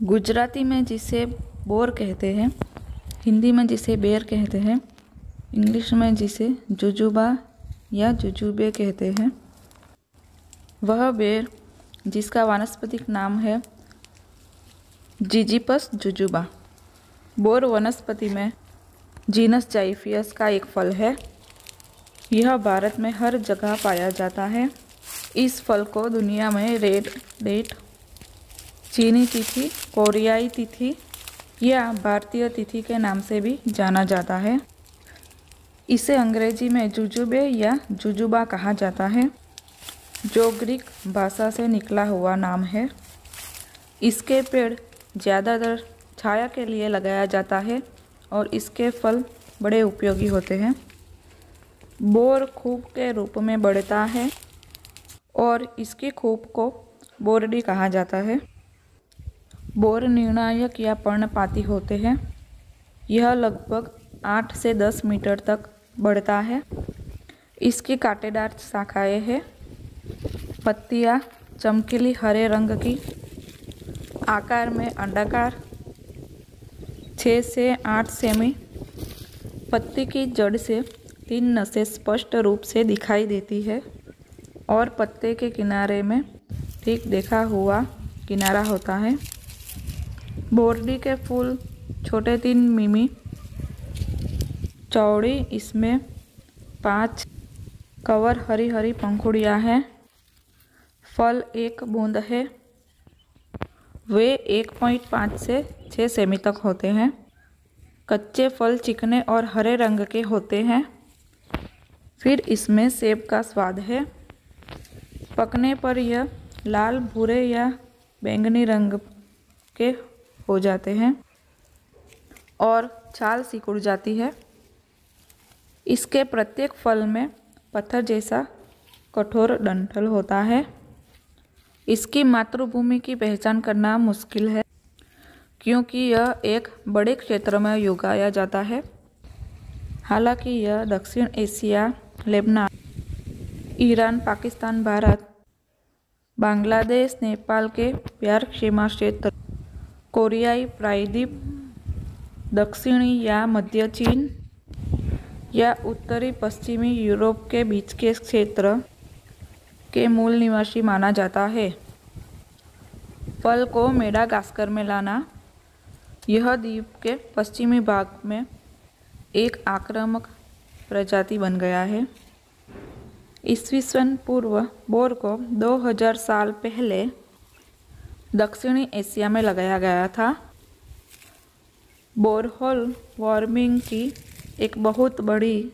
गुजराती में जिसे बोर कहते हैं, हिंदी में जिसे बेर कहते हैं, इंग्लिश में जिसे जुजुबा या जुजुबे कहते हैं, वह बेर जिसका वानस्पतिक नाम है जिजिपस जुजुबा। बोर वनस्पति में जीनस जाइफियस का एक फल है। यह भारत में हर जगह पाया जाता है। इस फल को दुनिया में रेड डेट, चीनी तिथि, कोरियाई तिथि या भारतीय तिथि के नाम से भी जाना जाता है। इसे अंग्रेजी में जुजुबे या जुजुबा कहा जाता है, जो ग्रीक भाषा से निकला हुआ नाम है। इसके पेड़ ज़्यादातर छाया के लिए लगाया जाता है और इसके फल बड़े उपयोगी होते हैं। बोर खूब के रूप में बढ़ता है और इसकी खूब को बोरडी कहा जाता है। बोर निर्णायक या पर्णपाती होते हैं। यह लगभग 8 से 10 मीटर तक बढ़ता है। इसकी कांटेदार शाखाएं हैं। पत्तियां चमकीली हरे रंग की, आकार में अंडाकार, 6 से 8 सेमी। पत्ती की जड़ से 3 नसें स्पष्ट रूप से दिखाई देती है और पत्ते के किनारे में ठीक देखा हुआ किनारा होता है। बोरडी के फूल छोटे 3 मिमी चौड़ी, इसमें 5 कवर हरी हरी पंखुड़ियाँ हैं। फल 1 बूंद है। वे 1.5 से 6 सेमी तक होते हैं। कच्चे फल चिकने और हरे रंग के होते हैं। फिर इसमें सेब का स्वाद है। पकने पर यह लाल, भूरे या बैंगनी रंग के हो जाते हैं और छाल सिकुड़ जाती है। इसके प्रत्येक फल में पत्थर जैसा कठोर डंठल होता है। इसकी मातृभूमि की पहचान करना मुश्किल है, क्योंकि यह एक बड़े क्षेत्र में उगाया जाता है। हालांकि यह दक्षिण Asia, Lebanon, Iran, Pakistan, Bharat, Bangladesh, Nepal के प्यार सीमा क्षेत्र, कोरियाई प्रायद्वीप, दक्षिणी या मध्य चीन या उत्तरी पश्चिमी यूरोप के बीच के क्षेत्र के मूल निवासी माना जाता है। फल को मेडागास्कर में लाना, यह द्वीप के पश्चिमी भाग में एक आक्रामक प्रजाति बन गया है। ईस्वीसन पूर्व बोर को 2000 साल पहले दक्षिणी एशिया में लगाया गया था। बोरहोल वार्मिंग की एक बहुत बड़ी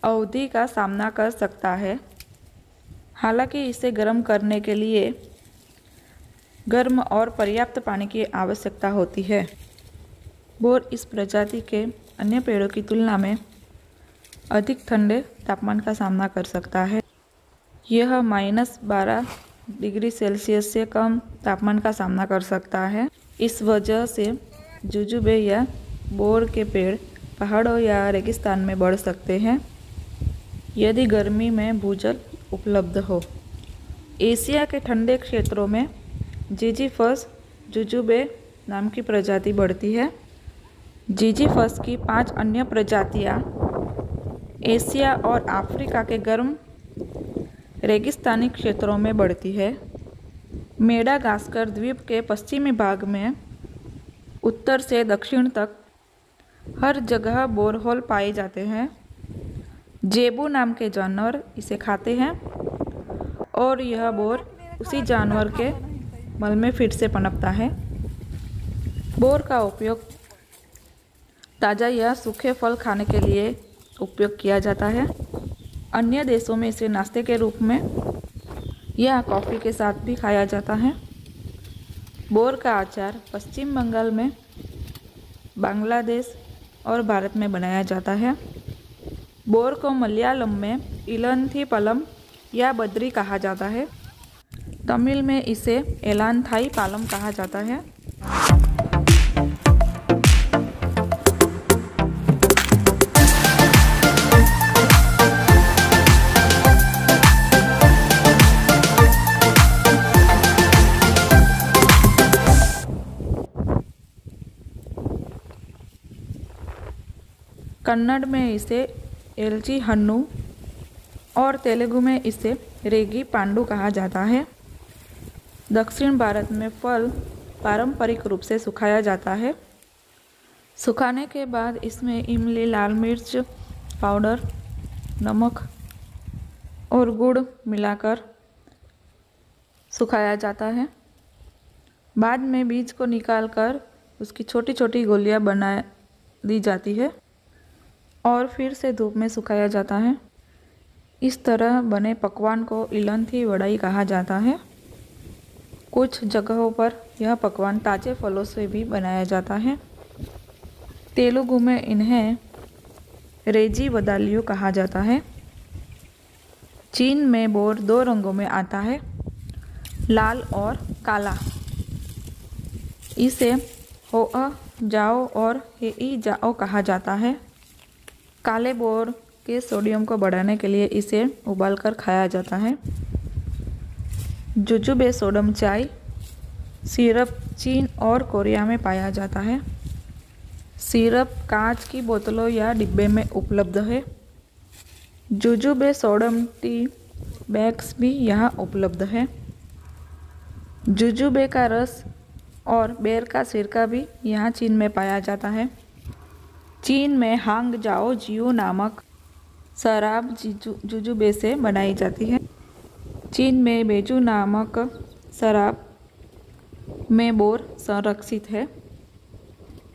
अवधि का सामना कर सकता है। हालांकि इसे गर्म करने के लिए गर्म और पर्याप्त पानी की आवश्यकता होती है। बोर इस प्रजाति के अन्य पेड़ों की तुलना में अधिक ठंडे तापमान का सामना कर सकता है। यह -12 डिग्री सेल्सियस से कम तापमान का सामना कर सकता है। इस वजह से जुजुबे या बोर के पेड़ पहाड़ों या रेगिस्तान में बढ़ सकते हैं यदि गर्मी में भूजल उपलब्ध हो। एशिया के ठंडे क्षेत्रों में जिजिफस जुजुबे नाम की प्रजाति बढ़ती है। जिजिफस की 5 अन्य प्रजातियां एशिया और अफ्रीका के गर्म रेगिस्तानी क्षेत्रों में बढ़ती है। मेडागास्कर द्वीप के पश्चिमी भाग में उत्तर से दक्षिण तक हर जगह बोरहोल पाए जाते हैं। जेबू नाम के जानवर इसे खाते हैं और यह बोर उसी जानवर के मल में फिर से पनपता है। बोर का उपयोग ताज़ा या सूखे फल खाने के लिए उपयोग किया जाता है। अन्य देशों में इसे नाश्ते के रूप में या कॉफ़ी के साथ भी खाया जाता है। बोर का अचार पश्चिम बंगाल में, बांग्लादेश और भारत में बनाया जाता है। बोर को मलयालम में इलंथी पलम या बद्री कहा जाता है। तमिल में इसे एलांथाई पालम कहा जाता है। कन्नड़ में इसे एलची हन्नू और तेलुगु में इसे रेगी पांडु कहा जाता है। दक्षिण भारत में फल पारंपरिक रूप से सुखाया जाता है। सुखाने के बाद इसमें इमली, लाल मिर्च पाउडर, नमक और गुड़ मिलाकर सुखाया जाता है। बाद में बीज को निकालकर उसकी छोटी छोटी गोलियां बना दी जाती है और फिर से धूप में सुखाया जाता है। इस तरह बने पकवान को इलंथी वड़ाई कहा जाता है। कुछ जगहों पर यह पकवान ताजे फलों से भी बनाया जाता है। तेलुगु में इन्हें रेजी वदालियो कहा जाता है। चीन में बोर 2 रंगों में आता है, लाल और काला। इसे होअ जाओ और हेई जाओ कहा जाता है। काले बोर के सोडियम को बढ़ाने के लिए इसे उबालकर खाया जाता है। जुजुबे सोडम चाय सिरप चीन और कोरिया में पाया जाता है। सिरप कांच की बोतलों या डिब्बे में उपलब्ध है। जुजुबे सोडम टी बैग्स भी यहाँ उपलब्ध है। जुजुबे का रस और बेर का सिरका भी यहाँ चीन में पाया जाता है। चीन में हांग जाओ जियो नामक शराब जुजुबे से बनाई जाती है। चीन में बेजू नामक शराब में बोर संरक्षित है।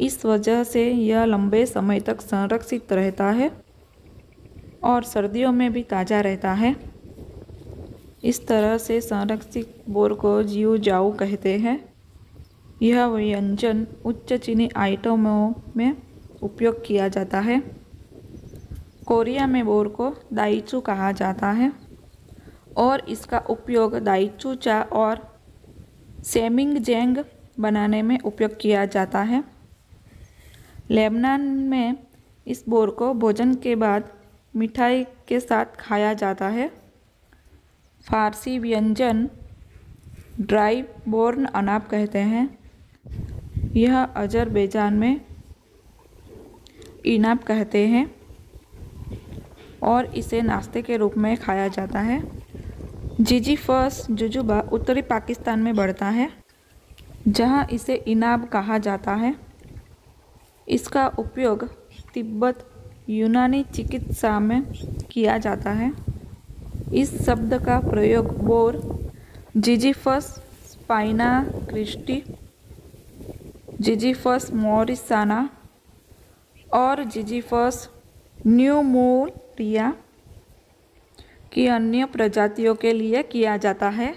इस वजह से यह लंबे समय तक संरक्षित रहता है और सर्दियों में भी ताज़ा रहता है। इस तरह से संरक्षित बोर को जियो जाओ कहते हैं। यह व्यंजन उच्च चीनी आइटमों में उपयोग किया जाता है। कोरिया में बोर को दाइचू कहा जाता है और इसका उपयोग दाइचू चा और सेमिंग जेंग बनाने में उपयोग किया जाता है। लेबनान में इस बोर को भोजन के बाद मिठाई के साथ खाया जाता है। फारसी व्यंजन ड्राई बोर्न अनाब कहते हैं। यह अजरबैजान में इनाब कहते हैं और इसे नाश्ते के रूप में खाया जाता है। जिजीफस जुजुबा उत्तरी पाकिस्तान में बढ़ता है, जहां इसे इनाब कहा जाता है। इसका उपयोग तिब्बत यूनानी चिकित्सा में किया जाता है। इस शब्द का प्रयोग बोर, जिजीफस स्पाइना क्रिस्टी, जिजीफस मॉरिसाना और जिजीफस न्यूमोरिया की अन्य प्रजातियों के लिए किया जाता है।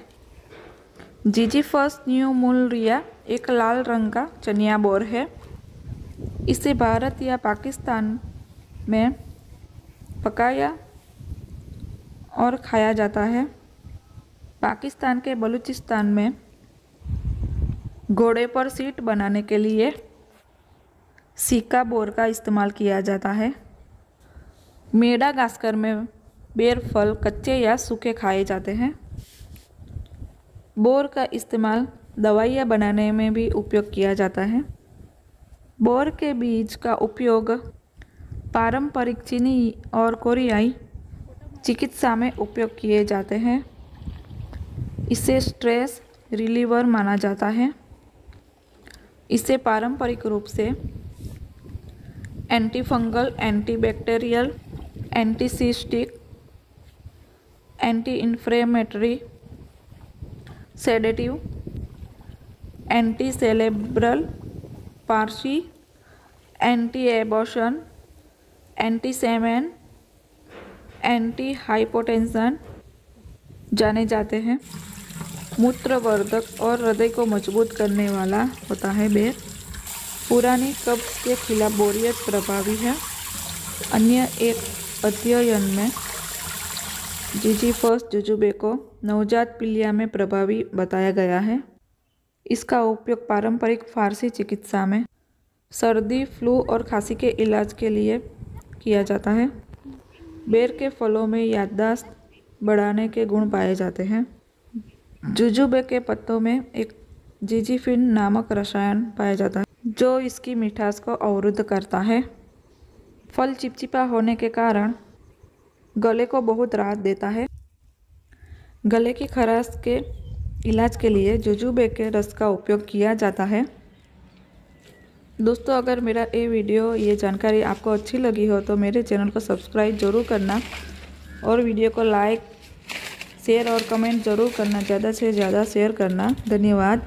जिजीफस न्यूमोरिया एक लाल रंग का चनिया बोर है। इसे भारत या पाकिस्तान में पकाया और खाया जाता है। पाकिस्तान के बलूचिस्तान में घोड़े पर सीट बनाने के लिए सीका बोर का इस्तेमाल किया जाता है। मेडागास्कर में बेर फल कच्चे या सूखे खाए जाते हैं। बोर का इस्तेमाल दवाइयाँ बनाने में भी उपयोग किया जाता है। बोर के बीज का उपयोग पारंपरिक चीनी और कोरियाई चिकित्सा में उपयोग किए जाते हैं। इसे स्ट्रेस रिलीवर माना जाता है। इसे पारंपरिक रूप से antifungal, antibacterial, antiseptic, anti inflammatory, sedative, anti cerebral palsy, anti abortion, anti semen, anti hypotension जाने जाते हैं। मूत्रवर्धक और हृदय को मजबूत करने वाला होता है बेर। पुरानी कब्ज के खिलाफ बोरियत प्रभावी है। अन्य एक अध्ययन में जिजीफस जुजुबे को नवजात पीलिया में प्रभावी बताया गया है। इसका उपयोग पारंपरिक फारसी चिकित्सा में सर्दी, फ्लू और खांसी के इलाज के लिए किया जाता है। बेर के फलों में याददाश्त बढ़ाने के गुण पाए जाते हैं। जुजुबे के पत्तों में एक जिजीफिन नामक रसायन पाया जाता है जो इसकी मिठास को अवरुद्ध करता है। फल चिपचिपा होने के कारण गले को बहुत राहत देता है। गले की खराश के इलाज के लिए जुजुबे के रस का उपयोग किया जाता है। दोस्तों, अगर मेरा ये जानकारी आपको अच्छी लगी हो तो मेरे चैनल को सब्सक्राइब ज़रूर करना और वीडियो को लाइक, शेयर और कमेंट ज़रूर करना। ज़्यादा से ज़्यादा शेयर करना। धन्यवाद।